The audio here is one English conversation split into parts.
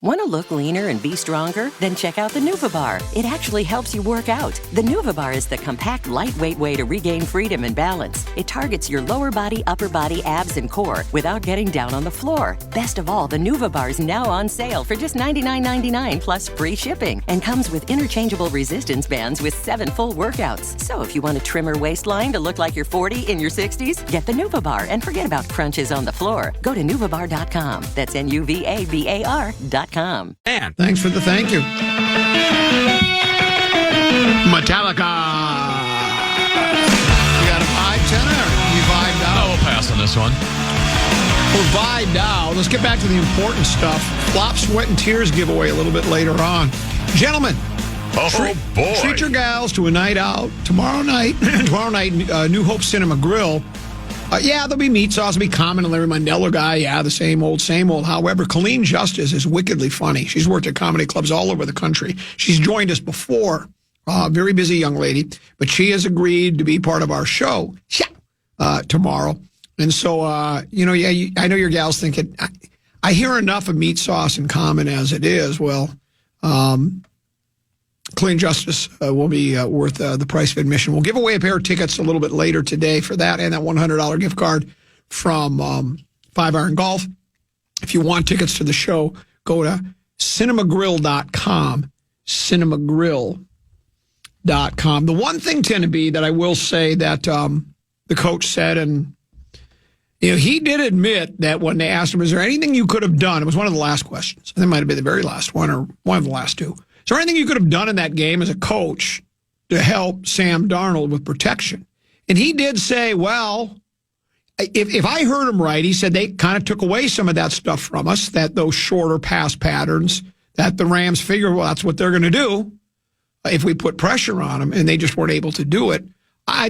Want to look leaner and be stronger? Then check out the Nuva Bar. It actually helps you work out. The Nuva Bar is the compact, lightweight way to regain freedom and balance. It targets your lower body, upper body, abs, and core without getting down on the floor. Best of all, the Nuva Bar is now on sale for just $99.99 plus free shipping and comes with interchangeable resistance bands with 7 full workouts. So if you want a trimmer waistline to look like you're 40 in your 60s, get the Nuva Bar and forget about crunches on the floor. Go to nuvabar.com. That's NUVABAR.com. And thanks for the thank you. Metallica. You got a vibe, tenor? We vibed out. No, we'll pass on this one. We're vibed out. Let's get back to the important stuff. Flop, Sweat, and Tears giveaway a little bit later on. Gentlemen, treat your gals to a night out tomorrow night. New Hope Cinema Grill. There'll be meat sauce. There'll be Common and Larry Mondello guy. Yeah, the same old, same old. However, Colleen Justice is wickedly funny. She's worked at comedy clubs all over the country. She's joined us before. Very busy young lady. But she has agreed to be part of our show tomorrow. And so, I know your gals think it. I hear enough of meat sauce and Common as it is. Well, Clean Justice will be worth the price of admission. We'll give away a pair of tickets a little bit later today for that and that $100 gift card from 5 Iron Golf. If you want tickets to the show, go to cinemagrill.com, cinemagrill.com. The one thing, Tenneby, that I will say that the coach said, and he did admit that when they asked him, is there anything you could have done? It was one of the last questions. I think it might have been the very last one or one of the last two. Is there anything you could have done in that game as a coach to help Sam Darnold with protection? And he did say, well, if I heard him right, he said they kind of took away some of that stuff from us, that those shorter pass patterns, that the Rams figured, well, that's what they're going to do if we put pressure on them, and they just weren't able to do it. I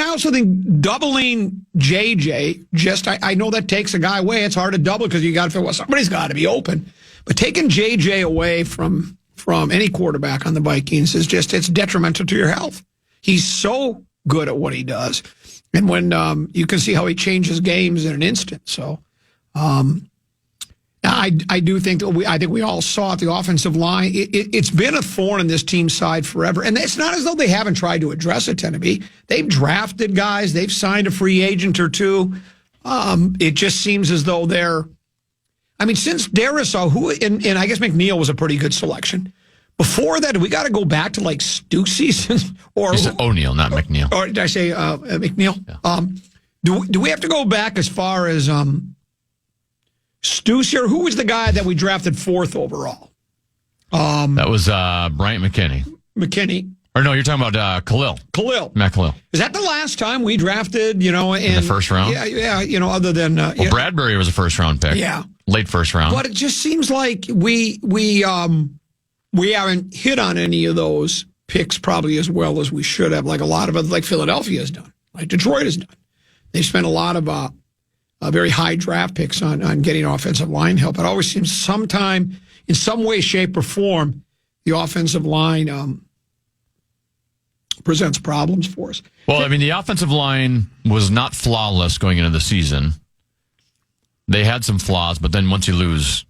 also think doubling JJ, I know that takes a guy away. It's hard to double because you got to feel, well, somebody's got to be open. But taking JJ away from any quarterback on the Vikings is it's detrimental to your health. He's so good at what he does. And when you can see how he changes games in an instant. So I do think I think we all saw it, the offensive line. It's been a thorn in this team's side forever. And it's not as though they haven't tried to address it, Tenneby. They've drafted guys. They've signed a free agent or two. It just seems as though since Darrisaw, and I guess McNeil was a pretty good selection. Before that, we got to go back to like Stussy or O'Neal, not McNeil. Or did I say McNeil? Yeah. Do we have to go back as far as Stussy, or who was the guy that we drafted 4th overall? That was Bryant McKinney. Or no, you're talking about Khalil. Matt Khalil. Is that the last time we drafted, in the first round? Yeah, other than... Bradbury was a first-round pick. Yeah. Late first round. But it just seems like we haven't hit on any of those picks probably as well as we should have, like a lot of it, like Philadelphia has done, like Detroit has done. They've spent a lot of very high draft picks on getting offensive line help. It always seems sometime, in some way, shape, or form, the offensive line presents problems for us. Well, the offensive line was not flawless going into the season. They had some flaws, but then once you lose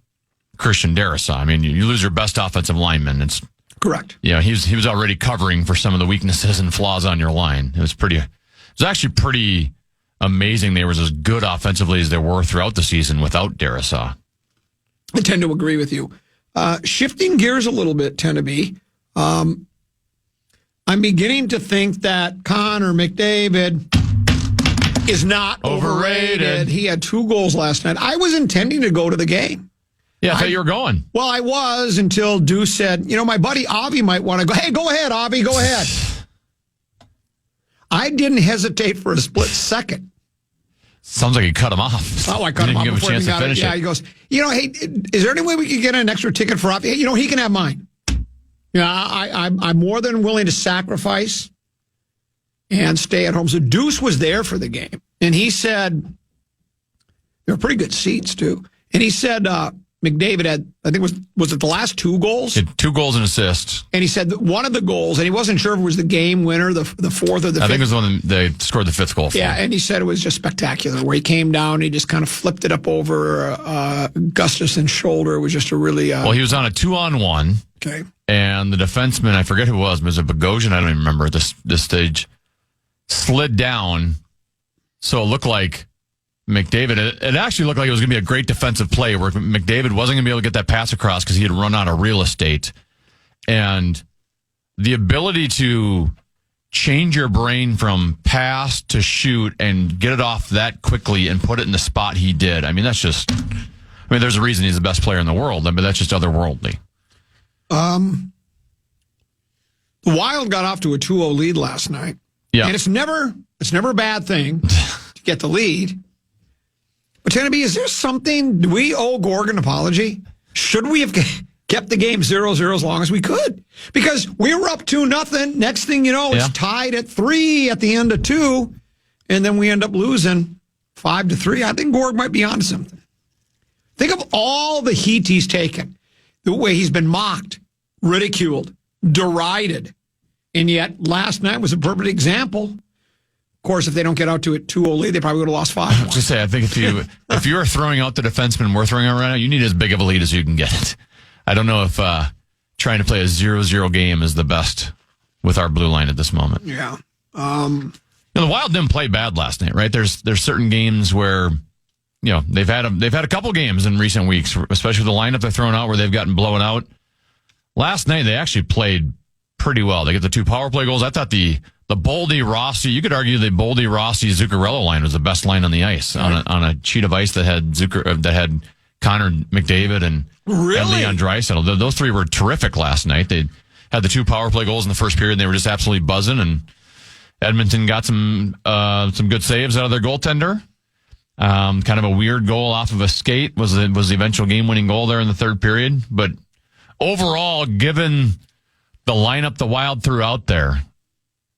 Christian Darrisaw, you lose your best offensive lineman. It's correct. Yeah, he was already covering for some of the weaknesses and flaws on your line. It was actually pretty amazing they were as good offensively as they were throughout the season without Darrisaw. I tend to agree with you. Shifting gears a little bit, Tenneby, I'm beginning to think that Connor McDavid is not overrated. He had 2 goals last night. I was intending to go to the game. Yeah, I thought you were going. Well, I was until Deuce said, my buddy Avi might want to go. Hey, go ahead, Avi, go ahead. I didn't hesitate for a split second. Sounds like you cut him off. Oh, I cut him off before he got it. Yeah, he goes, hey, is there any way we could get an extra ticket for Avi? Hey, he can have mine. Yeah, I'm more than willing to sacrifice and stay at home. So Deuce was there for the game, and he said, there were pretty good seats, too. And he said, McDavid had, I think was it the last 2 goals? He had 2 goals and assists. And he said that one of the goals, and he wasn't sure if it was the game winner, the fourth or the fifth. I think it was the one they scored the 5th goal for. Yeah, and he said it was just spectacular, where he came down, he just kind of flipped it up over Gustafsson's shoulder. It was just a really... well, he was on a 2-on-1. Okay. And the defenseman, I forget who it was it Bogosian? I don't even remember at this stage, slid down, so it looked like McDavid, it actually looked like it was going to be a great defensive play where McDavid wasn't going to be able to get that pass across because he had run out of real estate. And the ability to change your brain from pass to shoot and get it off that quickly and put it in the spot he did. I mean, there's a reason he's the best player in the world. I mean, that's just otherworldly. The Wild got off to a 2-0 lead last night. Yeah. And it's never a bad thing to get the lead. But Tennessee, is there something, do we owe Gorg an apology? Should we have kept the game 0-0 as long as we could? Because we were up 2-0. Next thing you know, it's tied at 3 at the end of 2. And then we end up losing 5-3. I think Gorg might be onto something. Think of all the heat he's taken. The way he's been mocked, ridiculed, derided. And yet last night was a perfect example. Of course, if they don't get out to a 2-0 lead, they probably would have lost 5. I was just say, I think if you are throwing out the defenseman we're throwing out right now, you need as big of a lead as you can get it. I don't know if trying to play a 0-0 game is the best with our blue line at this moment. Yeah. The Wild didn't play bad last night, right? There's certain games where they've had a couple games in recent weeks, especially with the lineup they're throwing out where they've gotten blown out. Last night they actually played pretty well. They get the 2 power play goals. I thought the Boldy Rossi, you could argue the Boldy Rossi Zuccarello line was the best line on the ice on a sheet of ice that had Connor McDavid and Leon Draisaitl. Those 3 were terrific last night. They had the 2 power play goals in the first period. And they were just absolutely buzzing. And Edmonton got some good saves out of their goaltender. Kind of a weird goal off of a skate was the eventual game winning goal there in the third period. But overall, given the lineup the Wild threw out there,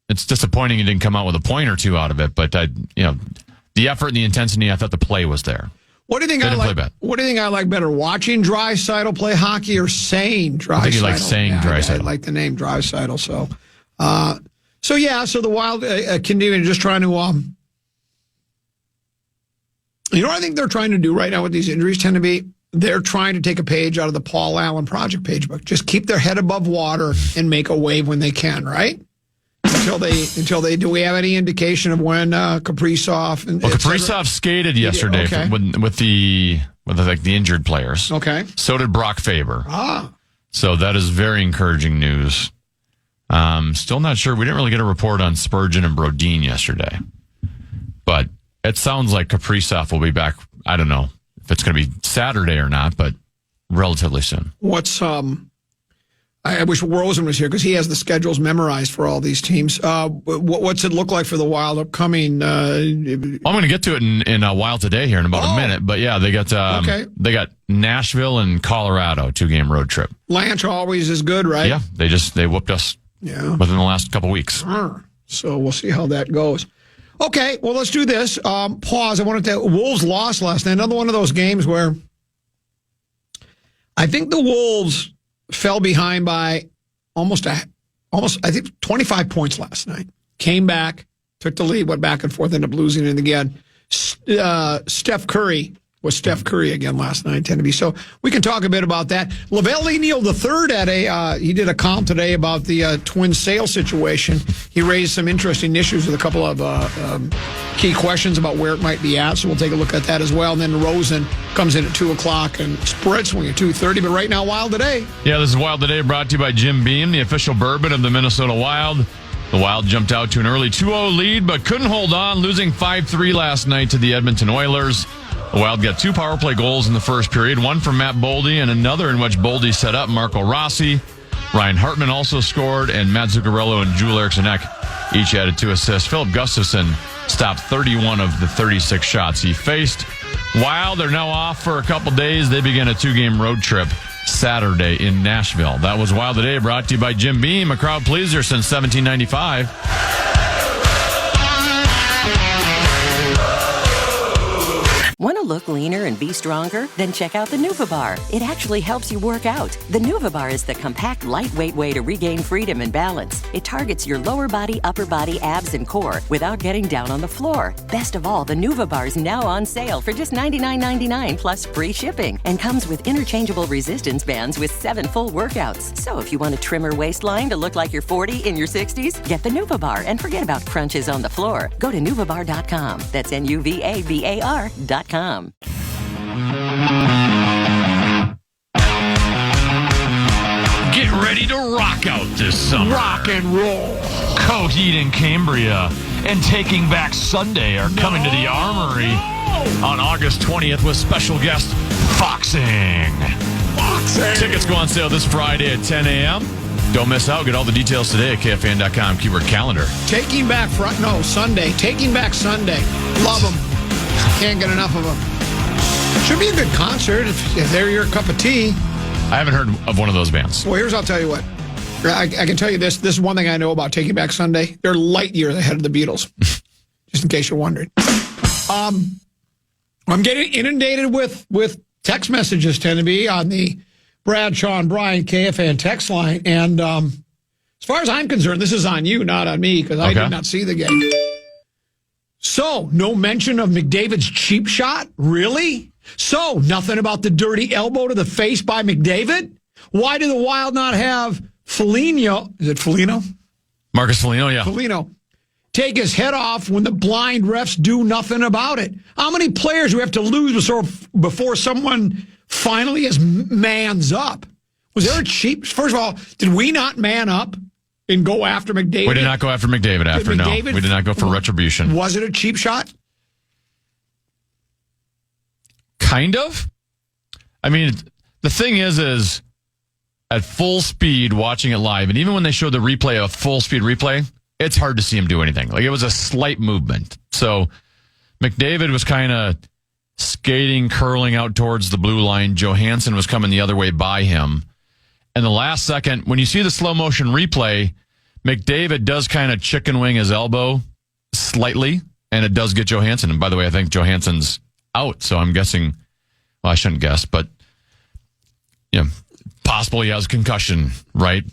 it's disappointing you didn't come out with a point or 2 out of it, but the effort and the intensity, I thought the play was there. What do you think What do you think I like better, watching Draisaitl play hockey or saying Draisaitl? I think you like saying Draisaitl. I like the name Draisaitl. So the Wild continue just trying to you know what I think they're trying to do right now with these injuries tend to be? They're trying to take a page out of the Paul Allen Project page book. Just keep their head above water and make a wave when they can, right? Until they do we have any indication of when Kaprizov and Kaprizov skated yesterday with the injured players. Okay. So did Brock Faber. So that is very encouraging news. Still not sure. We didn't really get a report on Spurgeon and Brodin yesterday. But it sounds like Kaprizov will be back. I don't know if it's going to be Saturday or not, but relatively soon. I wish Rosen was here because he has the schedules memorized for all these teams. What's it look like for the Wild upcoming? I'm going to get to it in Wild today here in about a minute. But yeah, they got Nashville and Colorado 2-game road trip. Lanch always is good, right? Yeah, they whooped us within the last couple weeks. So we'll see how that goes. Okay, well, let's do this. Pause. Wolves lost last night. Another one of those games where I think the Wolves fell behind by almost I think 25 points last night. Came back, took the lead, went back and forth, ended up losing it again. Steph Curry was Steph Curry again last night, Tennessee. So we can talk a bit about that. Lavelle Neal III he did a column today about the twin sale situation. He raised some interesting issues with a couple of key questions about where it might be at. So we'll take a look at that as well. And then Rosen comes in at 2:00 and Spread Swing at 2:30. But right now, Wild Today. Yeah, this is Wild Today brought to you by Jim Beam, the official bourbon of the Minnesota Wild. The Wild jumped out to an early 2-0 lead, but couldn't hold on, losing 5-3 last night to the Edmonton Oilers. The Wild got 2 power play goals in the first period, one from Matt Boldy and another in which Boldy set up Marco Rossi. Ryan Hartman also scored, and Matt Zuccarello and Joel Eriksson-Ek each added 2 assists. Philip Gustafsson stopped 31 of the 36 shots he faced. Wild are now off for a couple days. They begin a 2-game road trip Saturday in Nashville. That was Wild Today, brought to you by Jim Beam, a crowd pleaser since 1795. 1 look leaner and be stronger? Then check out the NuvaBar. It actually helps you work out. The NuvaBar is the compact, lightweight way to regain freedom and balance. It targets your lower body, upper body, abs, and core without getting down on the floor. Best of all, the NuvaBar is now on sale for just $99.99 plus free shipping and comes with interchangeable resistance bands with 7 full workouts. So if you want a trimmer waistline to look like you're 40 in your 60s, get the NuvaBar and forget about crunches on the floor. Go to NuvaBar.com. That's NuvaBar.com. Get ready to rock out this summer. Rock and roll. Coheed and Cambria and Taking Back Sunday are coming to the Armory on August 20th with special guest Foxing. Tickets go on sale this Friday at 10 a.m. Don't miss out. Get all the details today at KFAN.com. Keyword calendar. Taking Back Sunday. Taking Back Sunday. Love them. Can't get enough of them. Should be a good concert if they're your cup of tea. I haven't heard of one of those bands. Well, I'll tell you what. I can tell you this. This is one thing I know about Taking Back Sunday. They're light years ahead of the Beatles. Just in case you're wondering. I'm getting inundated with text messages, tend to be on the Brad, Sean, Brian, KFAN text line. And as far as I'm concerned, this is on you, not on me, because I did not see the game. So, no mention of McDavid's cheap shot? Really? So, nothing about the dirty elbow to the face by McDavid? Why do the Wild not have Foligno? Is it Foligno? Marcus Foligno, yeah. Foligno. Take his head off when the blind refs do nothing about it. How many players do we have to lose before someone finally is mans up? Was there a cheap... First of all, did we not man up and go after McDavid? We did not go after McDavid after, no. We did not go for retribution. Was it a cheap shot? Kind of. I mean, the thing is at full speed watching it live, and even when they showed the replay of full speed replay, it's hard to see him do anything. Like, it was a slight movement. So McDavid was kind of skating, curling out towards the blue line. Johansson was coming the other way by him. And the last second, when you see the slow motion replay, McDavid does kind of chicken wing his elbow slightly, and it does get Johansson. And by the way, I think Johansson's out, so I'm guessing, well, I shouldn't guess, but possible he has concussion, right?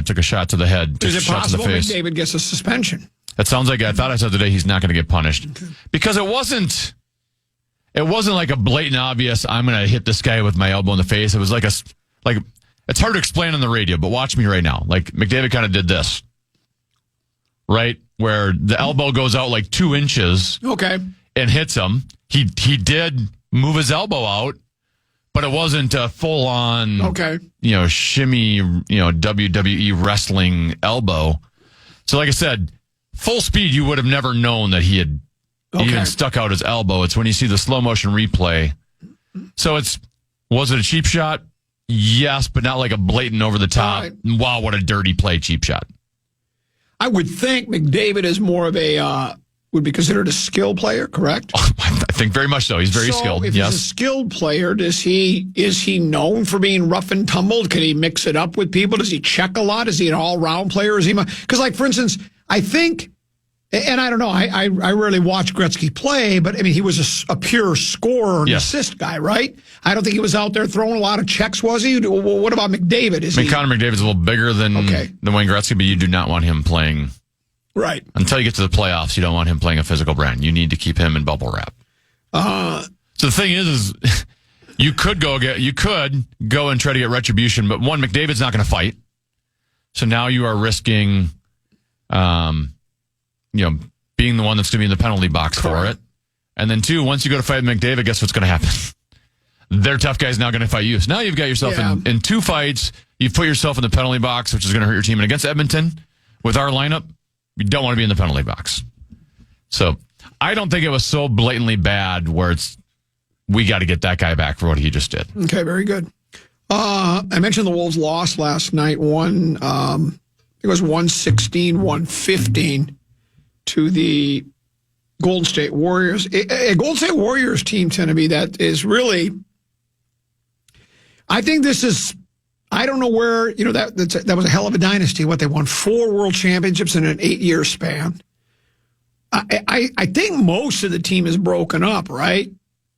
Took a shot to the head. Is it possible McDavid gets a suspension? That sounds like, I thought I said today he's not going to get punished. Okay. Because it wasn't like a blatant obvious, I'm going to hit this guy with my elbow in the face. It was like it's hard to explain on the radio, but watch me right now. Like, McDavid kind of did this, right? Where the elbow goes out like 2 inches. Okay. And hits him. He did move his elbow out, but it wasn't a full on, shimmy, WWE wrestling elbow. So, like I said, full speed, you would have never known that he had even stuck out his elbow. It's when you see the slow motion replay. So was it a cheap shot? Yes, but not like a blatant over the top. Right. Wow, what a dirty play, cheap shot. I would think McDavid is more of a would be considered a skill player, correct? I think very much so. He's very skilled. If he's a skilled player, is he known for being rough and tumbled? Can he mix it up with people? Does he check a lot? Is he an all-round player? Because, like, for instance, I think, and I don't know, I rarely watch Gretzky play, but, I mean, he was a pure scorer and assist guy, right? I don't think he was out there throwing a lot of checks, was he? What about McDavid? Connor McDavid's a little bigger than Wayne Gretzky, but you do not want him playing... Right. Until you get to the playoffs, you don't want him playing a physical brand. You need to keep him in bubble wrap. So the thing is you could go and try to get retribution, but one, McDavid's not going to fight. So now you are risking, being the one that's going to be in the penalty box for it. And then two, once you go to fight McDavid, guess what's going to happen? Their tough guy's now going to fight you. So now you've got yourself in 2 fights. You've put yourself in the penalty box, which is going to hurt your team. And against Edmonton, with our lineup, you don't want to be in the penalty box. So I don't think it was so blatantly bad where we got to get that guy back for what he just did. Okay, very good. I mentioned the Wolves lost last night. It was 116-115 to the Golden State Warriors. A Golden State Warriors team, Tenneby, that is really, I think this is, I don't know where, that was a hell of a dynasty. What, they won 4 world championships in an 8-year span. I think most of the team is broken up, right?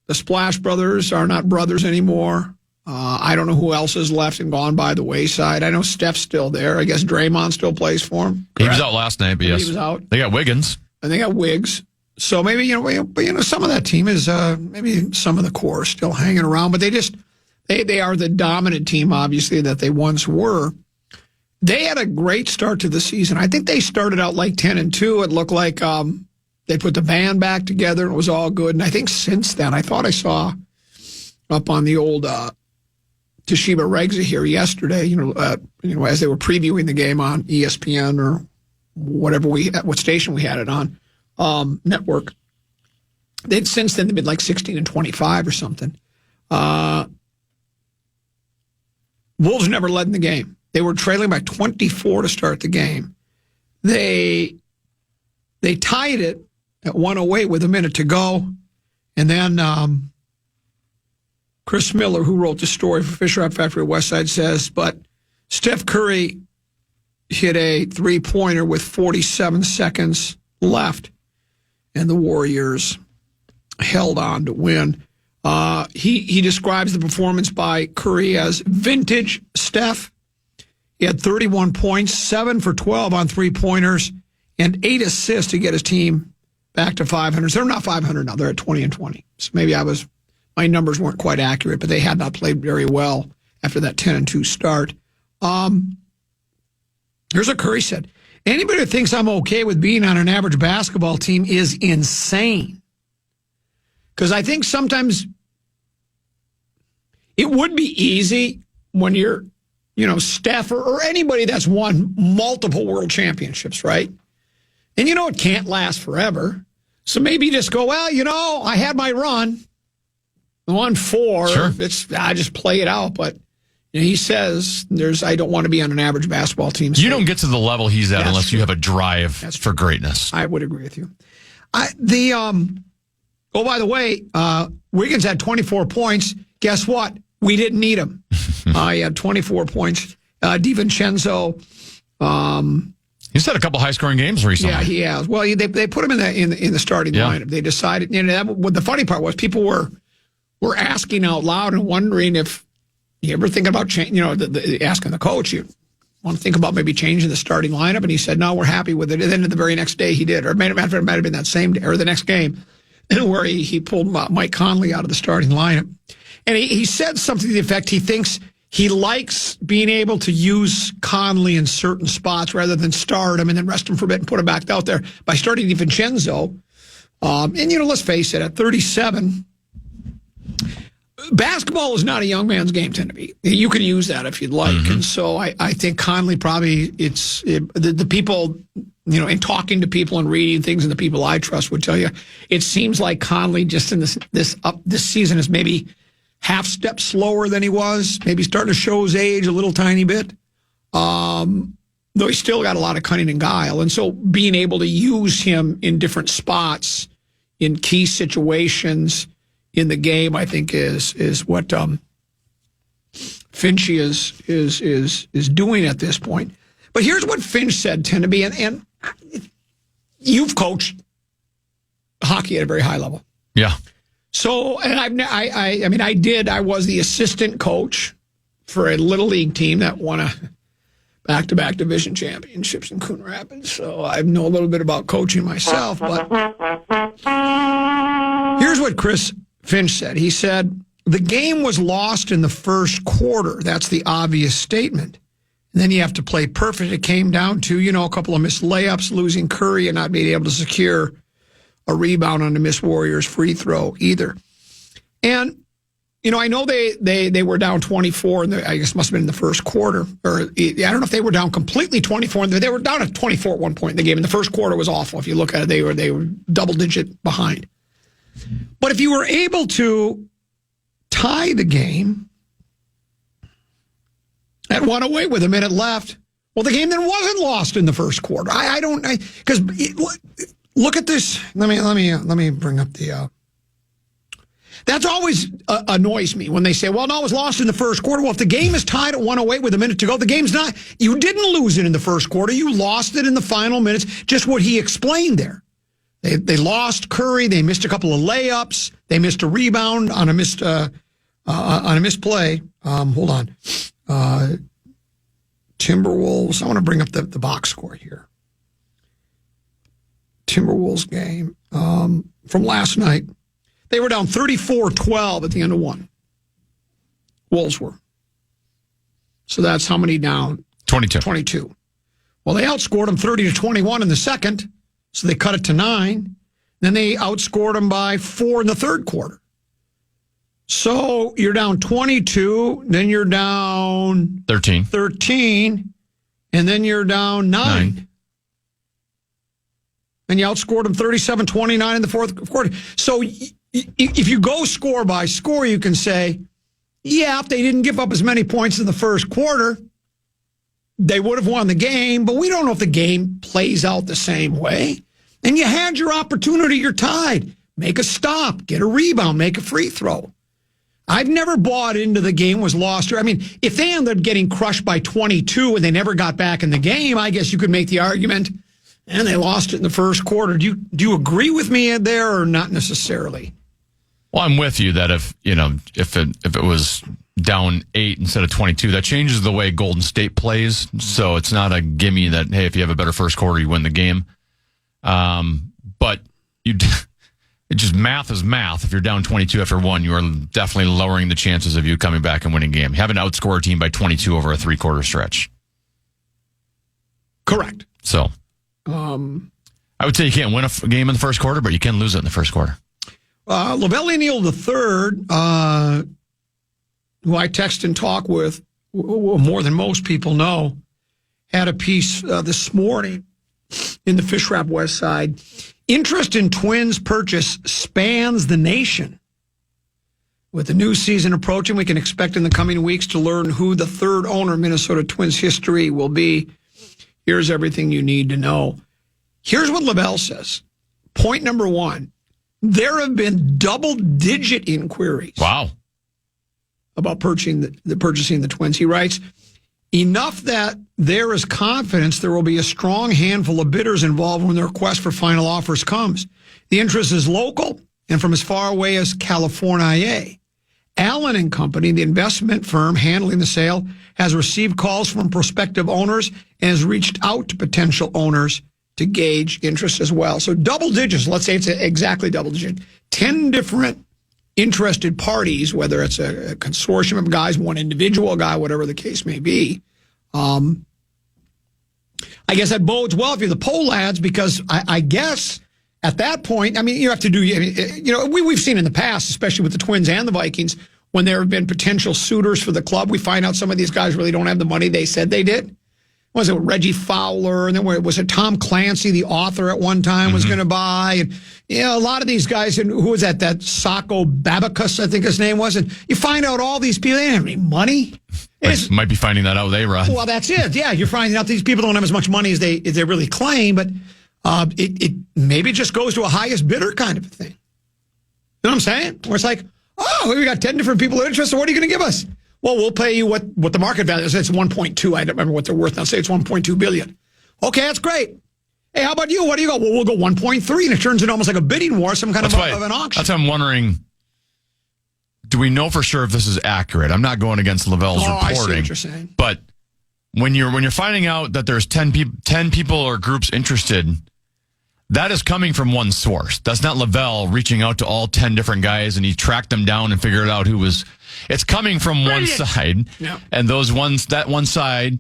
The Splash Brothers are not brothers anymore. I don't know who else is left and gone by the wayside. I know Steph's still there. I guess Draymond still plays for him. Correct? He was out last night, but yes. He was out. They got Wiggins. And they got Wiggs. So maybe, some of that team is, maybe some of the core is still hanging around, but they are the dominant team, obviously, that they once were. They had a great start to the season. I think they started out like 10-2. It looked like they put the band back together and it was all good. And I think since then, I thought I saw up on the old Toshiba Regza here yesterday, as they were previewing the game on ESPN or whatever what station we had it on, network. They'd since then been like 16-25 or something. Wolves never led in the game. They were trailing by 24 to start the game. They tied it at 108 with a minute to go, and then Chris Miller, who wrote the story for Fisher Up Factory Westside, says, but Steph Curry hit a three-pointer with 47 seconds left, and the Warriors held on to win. He describes the performance by Curry as vintage Steph. He had 31 points, 7 for 12 on three-pointers, and 8 assists to get his team back to 500. So they're not 500 now. They're at 20-20. So maybe my numbers weren't quite accurate, but they had not played very well after that 10-2 start. Here's what Curry said. Anybody who thinks I'm okay with being on an average basketball team is insane. Because I think sometimes it would be easy when you're, Steph or anybody that's won multiple world championships, right? And it can't last forever. So maybe you just go, well, I had my run. I won 4. Sure. I just play it out. But he says I don't want to be on an average basketball team. You don't get to the level he's at unless you have a drive for greatness. I would agree with you. Oh, by the way, Wiggins had 24 points. Guess what? We didn't need him. He had 24 points. DiVincenzo. He's had a couple high-scoring games recently. Yeah, he has. Well, they put him in the starting lineup. They decided. What the funny part was, people were asking out loud and wondering if you ever think about asking the coach. You want to think about maybe changing the starting lineup, and he said, "No, we're happy with it." And then the very next day, he did, or it might have been that same day or the next game, where he pulled Mike Conley out of the starting lineup. And he said something to the effect he thinks he likes being able to use Conley in certain spots rather than start him and then rest him for a bit and put him back out there by starting DiVincenzo. And, let's face it, at 37, basketball is not a young man's game, tend to be. You can use that if you'd like. Mm-hmm. And so I think Conley probably, the people, in talking to people and reading things, and the people I trust would tell you, it seems like Conley just in this season is maybe half step slower than he was, maybe starting to show his age a little tiny bit. Though he's still got a lot of cunning and guile. And so being able to use him in different spots, in key situations in the game, I think is what Finchie is doing at this point. But here's what Finch said, tend to be, and you've coached hockey at a very high level. Yeah. So, and I was the assistant coach for a little league team that won a back-to-back division championships in Coon Rapids. So I know a little bit about coaching myself, but here's what Chris Finch said. He said, the game was lost in the first quarter. That's the obvious statement. And then you have to play perfect. It came down to, a couple of missed layups, losing Curry and not being able to secure a rebound on the missed Warriors free throw either. And, I know they were down 24, and I guess must have been in the first quarter. Or I don't know if they were down completely 24. They were down at 24 at one point in the game. And the first quarter was awful. If you look at it, they were double-digit behind. But if you were able to tie the game at 108 with a minute left, well, the game then wasn't lost in the first quarter. Because look at this. Let me bring up the. That's always annoys me when they say, well, no, it was lost in the first quarter. Well, if the game is tied at 108 with a minute to go, the game's not. You didn't lose it in the first quarter. You lost it in the final minutes. Just what he explained there. They lost Curry. They missed a couple of layups. They missed a rebound on a missed play. Hold on. Timberwolves. I want to bring up the box score here. Timberwolves game from last night. They were down 34-12 at the end of one. Wolves were. So that's how many down? 22. Well, they outscored them 30-21 in the second, so they cut it to 9. Then they outscored them by 4 in the third quarter. So you're down 22, then you're down 13, and then you're down 9. And you outscored them 37-29 in the fourth quarter. So if you go score by score, you can say, yeah, if they didn't give up as many points in the first quarter, they would have won the game, but we don't know if the game plays out the same way. And you had your opportunity, you're tied. Make a stop, get a rebound, make a free throw. I've never bought into the game was lost. I mean, if they ended up getting crushed by 22 and they never got back in the game, I guess you could make the argument, and they lost it in the first quarter. Do you agree with me there or not necessarily? Well, I'm with you that if it was down 8 instead of 22, that changes the way Golden State plays. So it's not a gimme that, hey, if you have a better first quarter, you win the game. But it just math is math. If you're down 22 after 1, you are definitely lowering the chances of you coming back and winning a game. Having to outscore a team by 22 over a 3-quarter stretch. Correct. So I would say you can't win a game in the first quarter, but you can lose it in the first quarter. LaVelle Neal III, who I text and talk with more than most people know, had a piece this morning in the Fish Wrap West Side. Interest in Twins purchase spans the nation. With the new season approaching, we can expect in the coming weeks to learn who the third owner of Minnesota Twins history will be. Here's everything you need to know. Here's what LaVelle says. Point number 1, there have been double-digit inquiries. Wow. About purchasing the Twins. He writes, enough that there is confidence there will be a strong handful of bidders involved when the request for final offers comes. The interest is local and from as far away as California. Allen and Company, the investment firm handling the sale, has received calls from prospective owners and has reached out to potential owners to gauge interest as well. So double digits, let's say it's exactly double digit, 10 different interested parties, whether it's a consortium of guys, one individual guy, whatever the case may be. I guess that bodes well if you're the poll lads, because I guess at that point, I mean, you have to do, we've seen in the past, especially with the Twins and the Vikings, when there have been potential suitors for the club, we find out some of these guys really don't have the money they said they did. Was it Reggie Fowler? And then was it Tom Clancy, the author at one time, was going to buy? And, a lot of these guys, and who was that Sacco Babacus, I think his name was. And you find out all these people, they didn't have any money. Might be finding that out with A-Rod. Well, that's it. Yeah, you're finding out these people don't have as much money as they really claim, but it maybe just goes to a highest bidder kind of a thing. You know what I'm saying? Where it's like, oh, we got 10 different people interested. What are you going to give us? Well, we'll pay you what the market value is. It's 1.2. I don't remember what they're worth now. Say it's 1.2 billion. Okay, that's great. Hey, how about you? What do you go? Well, we'll go 1.3, and it turns into almost like a bidding war, some kind of an auction. That's why I'm wondering, do we know for sure if this is accurate? I'm not going against Lavelle's reporting. I see what you're saying. But when you're finding out that there's 10 people or groups interested, that is coming from one source. That's not Lavelle reaching out to all 10 different guys and he tracked them down and figured out who was. It's coming from one side, and that one side,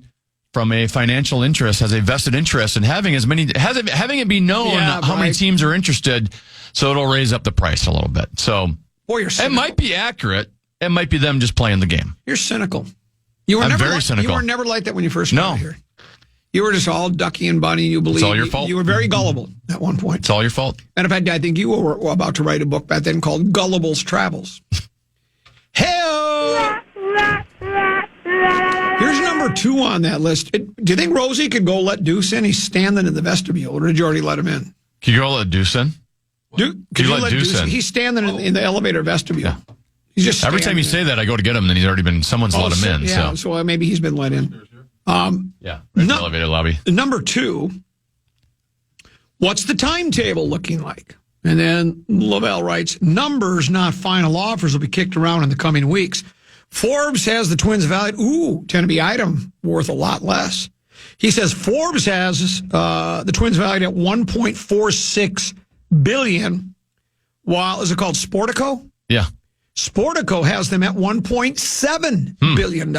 from a financial interest, has a vested interest in having having it be known how many teams are interested, so it'll raise up the price a little bit. So it might be accurate. It might be them just playing the game. You're cynical. I'm very cynical. You were never like that when you first got here. You were just all ducky and bunny. You believe. It's all your fault. You were very gullible at one point. It's all your fault. And in fact, I think you were about to write a book back then called Gullible's Travels. Hell! Here's number 2 on that list. Do you think Rosie could go let Deuce in? He's standing in the vestibule. Or did you already let him in? Can you go let Deuce in? Could you let Deuce in? He's standing in the elevator vestibule. Yeah. He's just every time you say that, I go to get him, then he's already been, someone's let him in. Yeah, so maybe he's been let in. Right in the elevator lobby. Number 2, What's the timetable looking like? And then Lavelle writes, numbers, not final offers, will be kicked around in the coming weeks. Forbes has the Twins valued, tend to be item worth a lot less. He says Forbes has the Twins valued at $1.46 billion, while, is it called Sportico? Yeah. Sportico has them at $1.7 billion.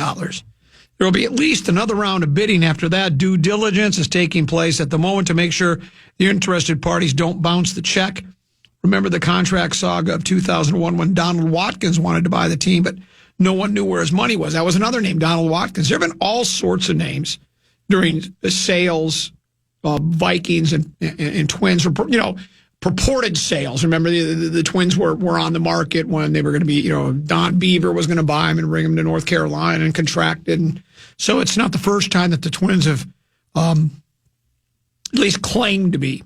There will be at least another round of bidding after that. Due diligence is taking place at the moment to make sure the interested parties don't bounce the check. Remember the contract saga of 2001 when Donald Watkins wanted to buy the team, but no one knew where his money was. That was another name, Donald Watkins. There have been all sorts of names during the sales of Vikings and Twins, purported sales. Remember, the Twins were on the market when they were going to be, Don Beaver was going to buy him and bring him to North Carolina and contracted. And so it's not the first time that the Twins have at least claimed to be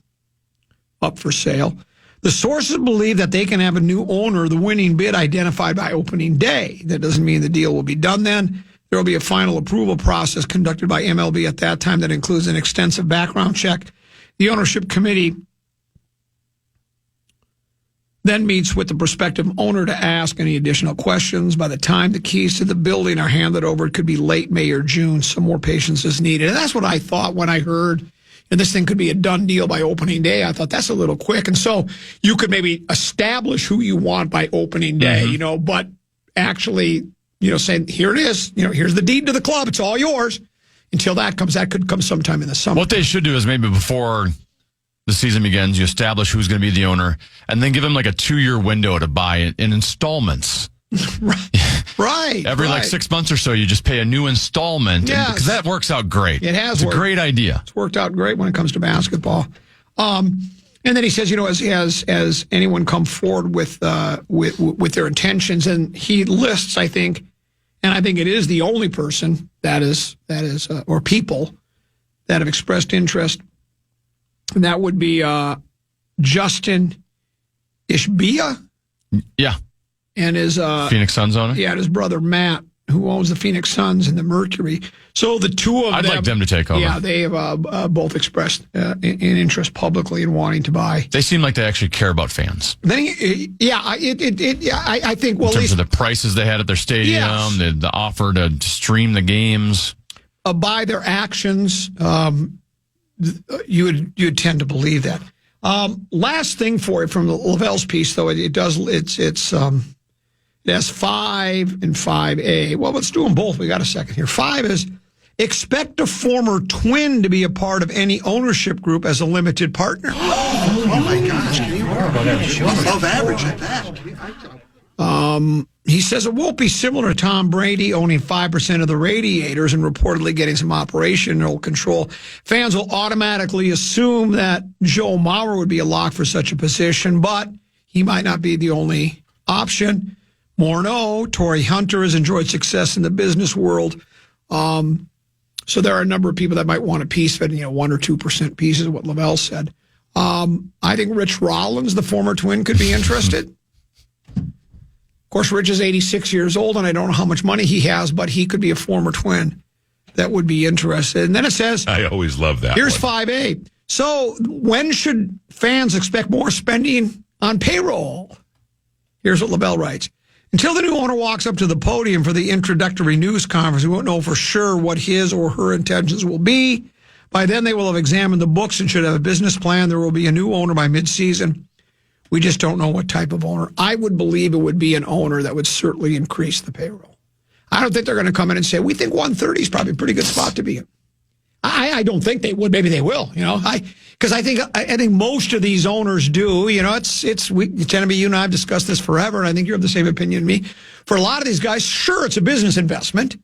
up for sale. The sources believe that they can have a new owner, the winning bid identified by opening day. That doesn't mean the deal will be done then. There will be a final approval process conducted by MLB at that time that includes an extensive background check. The ownership committee then meets with the prospective owner to ask any additional questions. By the time the keys to the building are handed over, it could be late May or June. Some more patience is needed. And that's what I thought when I heard this thing could be a done deal by opening day. I thought that's a little quick. And so you could maybe establish who you want by opening day, but actually, saying, here it is, here's the deed to the club. It's all yours. Until that could come sometime in the summer. What they should do is maybe before the season begins, you establish who's going to be the owner, and then give them like a 2-year window to buy it in installments. Right. Every 6 months or so, you just pay a new installment. Yes. Because that works out great. It has. It's a great idea. It's worked out great when it comes to basketball. And then he says, has anyone come forward with their intentions? And he lists, I think it is the only person that is, or people that have expressed interest. And that would be Justin Ishbia. Yeah. And his Phoenix Suns owner? Yeah, and his brother Matt, who owns the Phoenix Suns and the Mercury. So the two of them. I'd like them to take over. Yeah, they have both expressed an interest publicly in wanting to buy. They seem like they actually care about fans. Then I think, well, in terms of the prices they had at their stadium, yes, the offer to stream the games. By their actions, you would tend to believe that. Last thing for it from the Lavelle's piece, though, it has 5 and 5A. Well, let's do them both. We got a second here. 5 is expect a former Twin to be a part of any ownership group as a limited partner. Oh my gosh! You are above average at that. He says it won't be similar to Tom Brady owning 5% of the Radiators and reportedly getting some operational control. Fans will automatically assume that Joe Mauer would be a lock for such a position, but he might not be the only option. Morneau, Torrey Hunter has enjoyed success in the business world. So there are a number of people that might want a piece of it, 1 or 2% pieces of what Lavelle said. I think Rich Rollins, the former Twin, could be interested. Of course, Rich is 86 years old, and I don't know how much money he has, but he could be a former Twin that would be interested. And then it says, I always love that. Here's one. 5A. So when should fans expect more spending on payroll? Here's what Lavelle writes. Until the new owner walks up to the podium for the introductory news conference, we won't know for sure what his or her intentions will be. By then, they will have examined the books and should have a business plan. There will be a new owner by midseason. We just don't know what type of owner. I would believe it would be an owner that would certainly increase the payroll. I don't think they're going to come in and say, we think 130 is probably a pretty good spot to be in. I don't think they would. Maybe they will, because I think most of these owners do. Genevieve, you and I have discussed this forever, and I think you're of the same opinion as me. For a lot of these guys, sure, it's a business investment.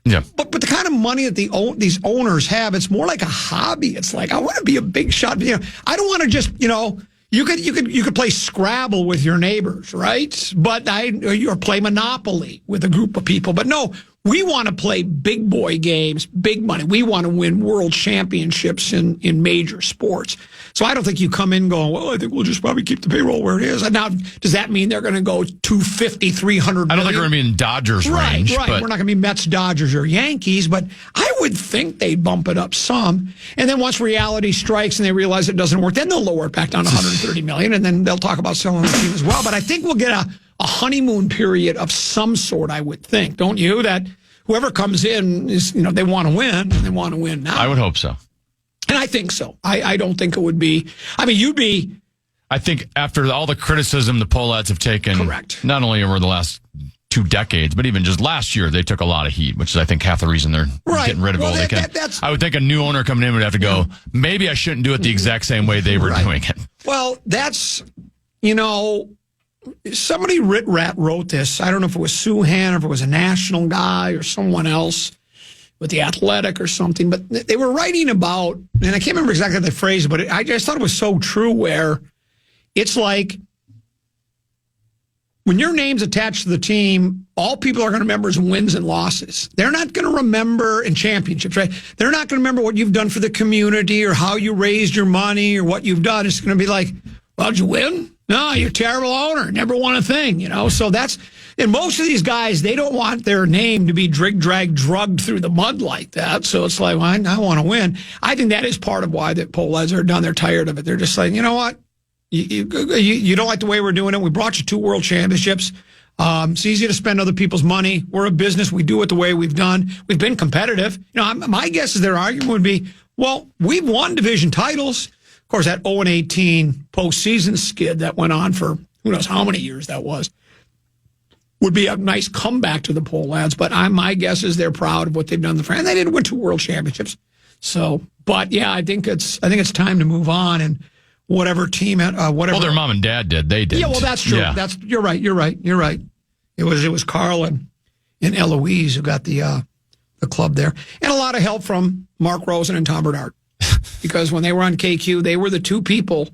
Yeah. But the kind of money that these owners have, it's more like a hobby. It's like, I want to be a big shot. I don't want to just, you could play Scrabble with your neighbors, right? But or play Monopoly with a group of people. But no, we want to play big boy games, big money. We want to win world championships in major sports. So I don't think you come in going, well, I think we'll just probably keep the payroll where it is. Now, does that mean they're going to go 250, 300 million? I don't think we're going to be in Dodgers range. Right. But We're not going to be Mets, Dodgers, or Yankees, but I would think they'd bump it up some. And then once reality strikes and they realize it doesn't work, then they'll lower it back down to 130 million, and then they'll talk about selling the team as well. But I think we'll get a honeymoon period of some sort, I would think. Don't you? That whoever comes in is, they want to win, and they want to win now. I would hope so. And I think so. I don't think it would be. I mean, you'd be. I think after all the criticism the Pohlads have taken, correct, not only over the last 2 decades, but even just last year, they took a lot of heat, which is, I think, half the reason they're getting rid of it. I would think a new owner coming in would have to go, maybe I shouldn't do it the exact same way they were doing it. Well, that's, somebody wrote this. I don't know if it was Suhan or if it was a national guy or someone else with The Athletic or something, but they were writing about, and I can't remember exactly the phrase, but I just thought it was so true, where it's like when your name's attached to the team, all people are going to remember is wins and losses. They're not going to remember in championships, right? They're not going to remember what you've done for the community or how you raised your money or what you've done. It's going to be like, well, did you win? No, you're a terrible owner. Never won a thing, So that's, and most of these guys, they don't want their name to be drugged through the mud like that. So it's like, well, I want to win. I think that is part of why the Pohlads are done. They're tired of it. They're just like, you know what? You don't like the way we're doing it. We brought you 2 world championships. It's easy to spend other people's money. We're a business. We do it the way we've done. We've been competitive. My guess is their argument would be, well, we've won division titles. Of course, that 0-18 postseason skid that went on for who knows how many years that was would be a nice comeback to the Pohlads. But my guess is they're proud of what they've done in the franchise. They didn't win 2 world championships. So, but yeah, I think it's time to move on, and whatever team, whatever. Well, their mom and dad did. They did. Yeah, well, that's true. Yeah. You're right. It was Carl and Eloise who got the club there, and a lot of help from Mark Rosen and Tom Bernard, because when they were on KQ, they were the 2 people.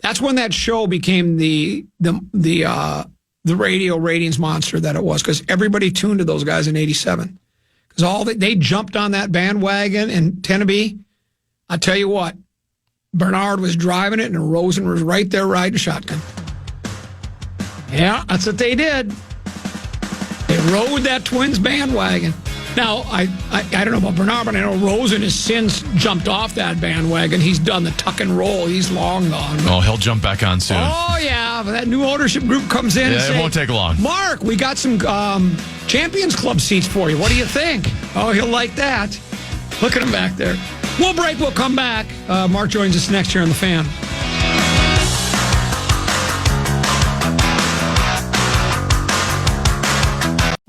That's when that show became the radio ratings monster that it was, because everybody tuned to those guys in '87, because they jumped on that bandwagon. And Tenneby, I tell you what, Bernard was driving it, and Rosen was right there riding shotgun. Yeah, that's what they did. They rode that Twins bandwagon. Now, I don't know about Bernard, but I know Rosen has since jumped off that bandwagon. He's done the tuck and roll. He's long gone. Oh, he'll jump back on soon. Oh, yeah. But that new ownership group comes in and says, it won't take long. Mark, we got some Champions Club seats for you. What do you think? Oh, he'll like that. Look at him back there. We'll break. We'll come back. Mark joins us next here on The Fan.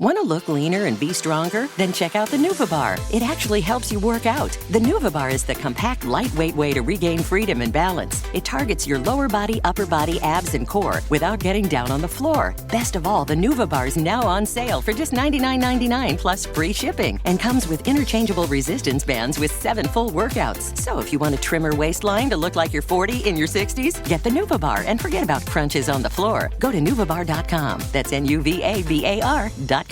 Want to look leaner and be stronger? Then check out the Nuva Bar. It actually helps you work out. The Nuva Bar is the compact, lightweight way to regain freedom and balance. It targets your lower body, upper body, abs, and core without getting down on the floor. Best of all, the Nuva Bar is now on sale for just $99.99 plus free shipping, and comes with interchangeable resistance bands with 7 full workouts. So if you want a trimmer waistline to look like you're 40 in your 60s, get the Nuva Bar and forget about crunches on the floor. Go to NuvaBar.com. That's NuvaBar.com.